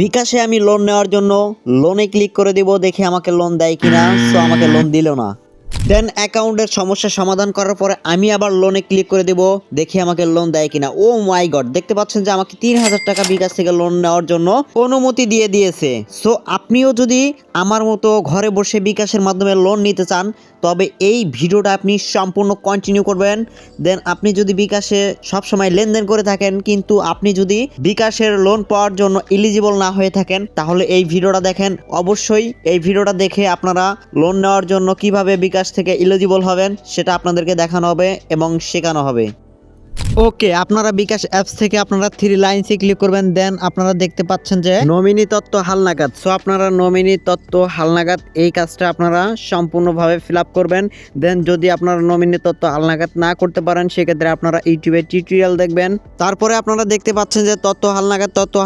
বিকাশে আমি লোন নেওয়ার জন্য লোনে ক্লিক করে দিব, দেখি আমাকে লোন দেয় কিনা। সো আমাকে লোন দিল না। দেন অ্যাকাউন্টের সমস্যা সমাধান করার পরে আমি আবার লোনে ক্লিক করে দিব, দেখি আমাকে লোন দেয় কিনা। ও মাই গড, দেখতে পাচ্ছেন যে আমাকে 3000 টাকা বিকাশ থেকে লোন নেওয়ার জন্য অনুমতি দিয়ে দিয়েছে। সো আপনিও যদি আমার মতো ঘরে বসে বিকাশের মাধ্যমে লোন নিতে চান, তবে এই ভিডিওটা আপনি সম্পূর্ণ কন্টিনিউ করবেন। দেন আপনি যদি বিকাশে সবসময় লেনদেন করে থাকেন, কিন্তু আপনি যদি বিকাশের লোন পাওয়ার জন্য এলিজিবল না হয়ে থাকেন, তাহলে এই ভিডিওটা দেখেন। অবশ্যই এই ভিডিওটা দেখে আপনারা লোন নেওয়ার জন্য কিভাবে বিকাশ থেকে এলিজিবল হবেন সেটা আপনাদেরকে দেখানো হবে এবং শেখানো হবে। ওকে, আপনারা বিকাশ অ্যাপস থেকে আপনারা 3 লাইনসে ক্লিক করবেন। দেন আপনারা দেখতে পাচ্ছেন যে নমিনি তথ্য হালনাগাদ। সো আপনারা নমিনি তথ্য হালনাগাদ এই কাজটা আপনারা সম্পূর্ণভাবে ফিল আপ করবেন। দেন যদি আপনারা নমিনি তথ্য হালনাগাদ না করতে পারেন, সেক্ষেত্রে আপনারা ইউটিউবে টিউটোরিয়াল দেখবেন। তারপরে আপনারা দেখতে পাচ্ছেন যে তথ্য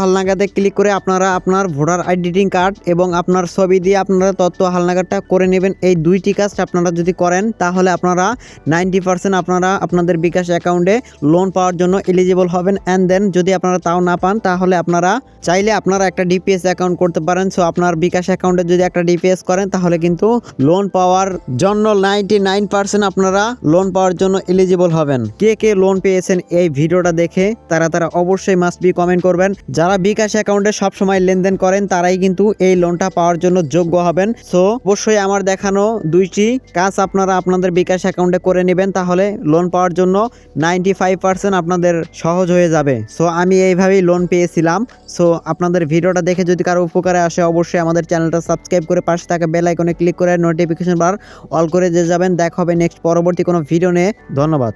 হালনাগাদে ক্লিক করে আপনারা আপনার ভোটার আইডেন্টিটি কার্ড এবং আপনার ছবি দিয়ে আপনারা তথ্য হালনাগাদটা করে নেবেন। এই দুইটি কাজ আপনারা যদি করেন, তাহলে আপনারা 90% আপনারা আপনাদের বিকাশ অ্যাকাউন্টে লোন পাওয়ার জন্য এলিজিবল হবেন। অ্যান্ড দেন যদি আপনারা তাও না পান, তাহলে আপনারা চাইলে আপনারা একটা ডিপিএস অ্যাকাউন্ট করতে পারেন। সো আপনার বিকাশ অ্যাকাউন্টে যদি একটা ডিপিএস করেন, তাহলে কিন্তু লোন পাওয়ার জন্য 99% আপনারা লোন পাওয়ার জন্য এলিজিবল হবেন। কে কে লোন পেয়েছেন এই ভিডিওটা দেখে, তারা অবশ্যই মাস্ট বি কমেন্ট করবেন। যারা বিকাশ অ্যাকাউন্টে সবসময় লেনদেন করেন, তারাই কিন্তু এই লোনটা পাওয়ার জন্য যোগ্য হবেন। সো অবশ্যই আমার দেখানো দুইটি কাজ আপনারা আপনাদের বিকাশ অ্যাকাউন্টে করে নেবেন, তাহলে লোন পাওয়ার জন্য 95% আপনাদের সহজ হয়ে যাবে। সো আমি এইভাবেই লোন পেয়েছিলাম। সো আপনাদের ভিডিওটা দেখে যদি কারো উপকারে আসে, অবশ্যই আমাদের চ্যানেলটা সাবস্ক্রাইব করে পাশে থাকা বেল আইকনে ক্লিক করে নোটিফিকেশন বার অল করে দিয়ে যাবেন। দেখা হবে নেক্সট পরবর্তী কোনো ভিডিও নিয়ে। ধন্যবাদ।